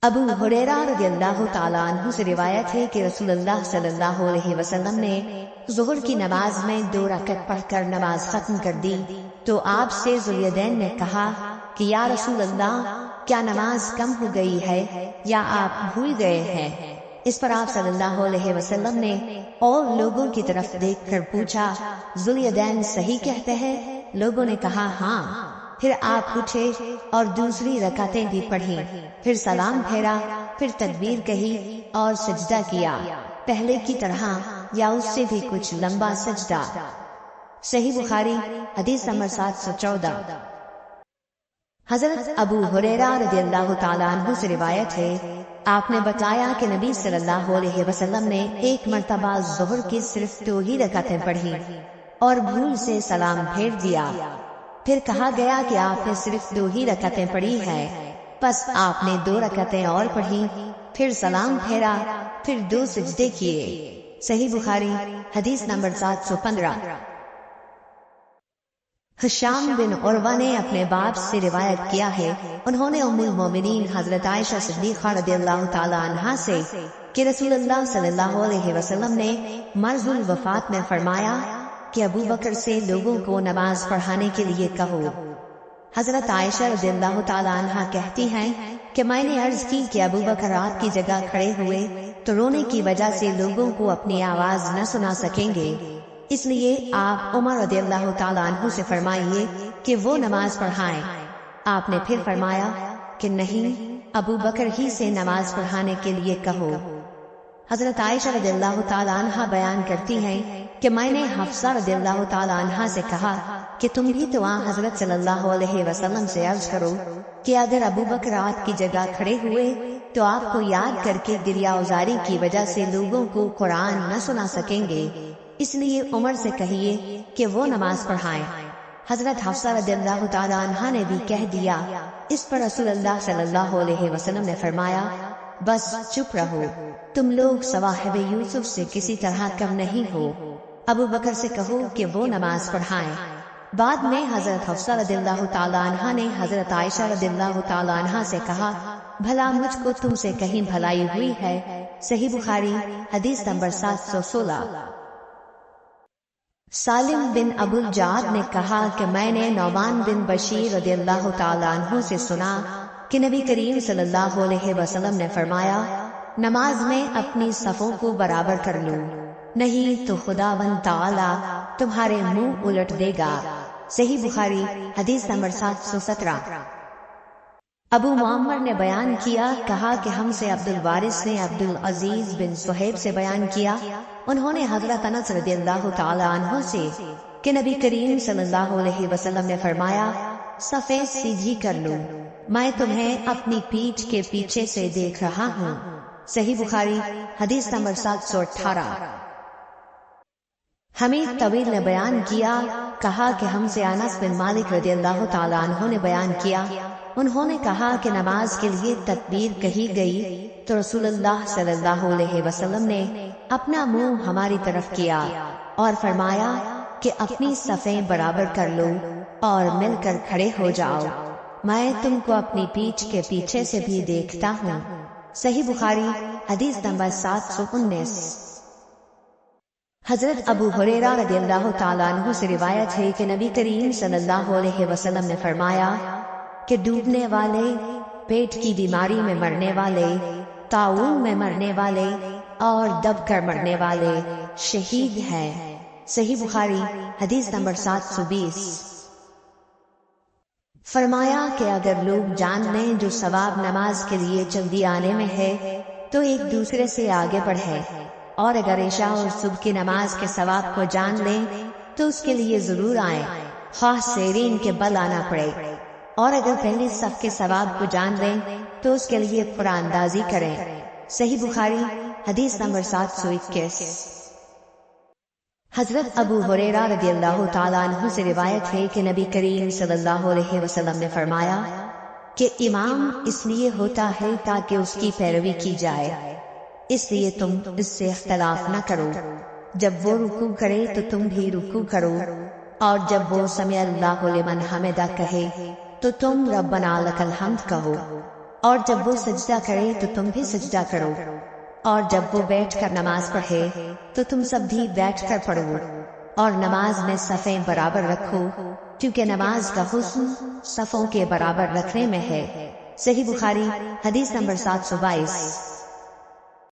अबू हुरैरा रज़ियल्लाहु ताला अन्हु से रिवायत है कि रसूलुल्लाह सल्लल्लाहु अलैहि वसल्लम ने ज़ुहर की नमाज में 2 रकअत पढ़कर नमाज खत्म कर दी तो आपसे ज़ुल्यदैन ने कहा कि या रसूलल्लाह, क्या नमाज कम हो गई है या आप भूल गए हैं? इस पर आप सल्लल्लाहु अलैहि वसल्लम ने और लोगों की तरफ देखकर पूछा, ज़ुल्यदैन सही कहते हैं? लोगों ने कहा हाँ। फिर आप उठे और दूसरी रकातें भी पढ़ी, फिर सलाम फेरा, फिर तकबीर कही और सजदा किया, पहले की तरह या उससे भी कुछ लंबा सजदा। सही बुखारी हदीस नंबर 714। हजरत अबू हुरैरा रज़ियल्लाहु ताला अन्हु से रिवायत है, आपने बताया कि नबी सल्लल्लाहु अलैहि वसल्लम ने एक मर्तबा ज़ुहर की सिर्फ 2 ही रकातें पढ़ी और भूल से सलाम फेर दिया। फिर कहा गया कि आपने सिर्फ 2 ही रकातें पढ़ी है, बस आपने 2 रकातें और पढ़ी, फिर सलाम फेरा, फिर 2 सजदे किए। सही बुखारी हदीस नंबर 715। हिशाम बिन उर्वा ने अपने बाप से रिवायत किया है, उन्होंने उम्मुल मोमिनीन हजरत आयशा सिद्दीक़ा रज़ियल्लाहु ताला अन्हा से कि रसूलुल्लाह सल्लल्लाहु अलैहि वसल्लम ने मर्ज़ुल वफ़ात में फरमाया कि अबू बकर से लोगों को नमाज पढ़ाने के लिए कहो। हजरत आयशा रज़ियल्लाहु ताला अन्हा कहती हैं कि मैंने अर्ज की कि अबू बकर आपकी जगह खड़े हुए तो रोने की वजह से लोगों को अपनी आवाज न सुना सकेंगे, इसलिए आप उमर रज़ियल्लाहु ताला अन्हु से फरमाइए कि वो नमाज पढ़ाएं। आपने फिर फरमाया कि नहीं, अबू बकर ही से नमाज पढ़ाने के लिए कहो। हजरत आयशा रज़ियल्लाहु ताला अन्हा बयान करती हैं कि मैंने हफ्सा रज़ियल्लाहु ताला अन्हा से कहा कि तुम भी तो हजरत सल्लल्लाहु अलैहि वसल्लम से अर्ज करो कि अगर अबू बकर आपकी जगह खड़े हुए तो आपको याद करके गिरिया उजारी की वजह से लोगों को कुरान न सुना सकेंगे, इसलिए उमर से कहिए कि वो नमाज पढ़ाएं। हजरत हफ्सा रज़ियल्लाहु ताला अन्हा ने भी कह दिया। इस पर रसूलुल्लाह सल्लल्लाहु अलैहि वसल्लम ने फरमाया, बस चुप रहो, तुम लोग सवाहिब यूसुफ से किसी तरह कम नहीं हो, अबू बकर से कहो कि वो नमाज पढ़ाएं। बाद में हजरत हफ्सा रज़ियल्लाहु ताला अन्हा ने हजरत आयशा रज़ियल्लाहु ताला अन्हा से कहा, भला मुझको तुमसे कहीं भलाई हुई है? सही बुखारी हदीस नंबर 716। सालिम बिन अबुल जाद ने कहा कि मैंने नौमान बिन बशीर रज़ियल्लाहु ताला अन्हु से सुना कि नबी करीम सल्लल्लाहु अलैहि वसल्लम ने फरमाया, नमाज में अपनी सफों को बराबर कर लो, नहीं तो खुदावंद ताला तुम्हारे मुंह उलट देगा। सही बुखारी हदीस नंबर 717। अबू मुअम्मर ने बयान किया, कहा कि हमसे अब्दुल वारिस ने अब्दुल अजीज बिन सुहैब से बयान किया, उन्होंने हजरत अनस रज़ियल्लाहु ताला अन्हु से कि नबी करीम सल्लल्लाहु अलैहि वसल्लम ने फरमाया, सफेद सीधी कर लो, मैं तुम्हें अपनी पीठ के पीछे से देख रहा हूँ। सही बुखारी हदीस नंबर 718। हमीद तवील ने बयान किया, कहा कि हमसे अनस बिन मालिक रज़ियल्लाहु ताला अन्हु ने बयान किया, उन्होंने कहा कि नमाज के लिए तकबीर कही गई तो रसूलुल्लाह सल्लल्लाहु अलैहि वसल्लम ने अपना मुंह हमारी तरफ किया और फरमाया कि अपनी सफ़ें बराबर कर लो और मिलकर खड़े हो जाओ, मैं तुमको अपनी पीठ के पीछे से भी देखता हूँ। सही बुखारी हदीस नंबर 719। हजरत अबू हुरैरा रज़ियल्लाहु ताला अन्हु से रिवायत है कि नबी करीम सल्लल्लाहु अलैहि वसल्लम ने फरमाया कि डूबने वाले, पेट की बीमारी में मरने वाले, ताऊन में मरने वाले और दबकर मरने वाले शहीद हैं। सही बुखारी हदीस नंबर 720। फरमाया कि अगर लोग जान लें जो सवाब नमाज के लिए जल्दी आने में है तो एक दूसरे से आगे बढ़े, और अगर इशा और सुबह की नमाज के सवाब को जान लें तो उसके लिए जरूर आए, ख्वाह सेरीन के बल आना पड़े, और अगर पहले सफ के सवाब को जान लें तो उसके लिए कुरानदाजी करें। सही बुखारी हदीस नंबर 721। हजरत अबू हुरैरा रज़ियल्लाहु ताला अन्हु से रिवायत है कि नबी करीम सल्लल्लाहु अलैहि वसल्लम ने फरमाया कि इमाम इसलिए होता है ताकि उसकी पैरवी की जाए, इसलिए तुम इससे इख्तलाफ न करो। जब वो रुकू करे तो तुम भी रुकू करो, और जब वो समी अल्लाहु लिमन हमिदा कहे तो तुम रब्बना लकल हम्द कहो, اور جب وہ سجدہ کرے تو تم بھی سجدہ کرو، اور جب وہ بیٹھ کر نماز پڑھے تو تم سب بھی بیٹھ کر پڑھو، اور نماز میں صفیں برابر رکھو، کیونکہ نماز کا حسن صفوں کے برابر رکھنے میں ہے۔ صحیح بخاری حدیث نمبر 722۔